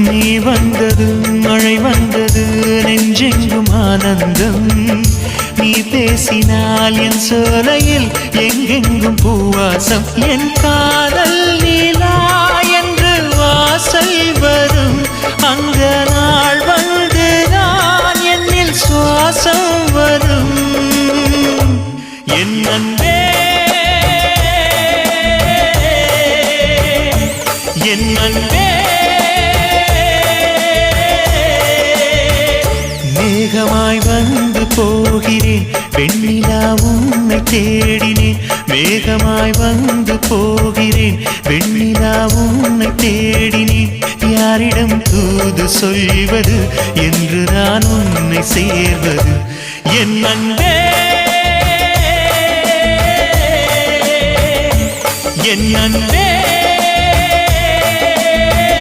நீ வந்தது மழை வந்தது நெஞ்செங்கும் ஆனந்தம் நீ பேசினால் என் சோலையில் எங்கெங்கும் பூவாசம் என் காதல் நீலா என்று வாசல் வரும் அந்த நாள் வந்து நான் என்னில் சுவாசம் வரும் என் அன்பே என் அன்பே மேகமாய் வந்து போகிறேன் வெண்ணிலா உன்னை தேடினேன் மேகமாய் வந்து போகிறேன் வெண்ணிலா உன்னை தேடினேன் யாரிடம் தூது சொல்வது என்று நான் உன்னை சேர்வது என் அன்பே என் அன்பே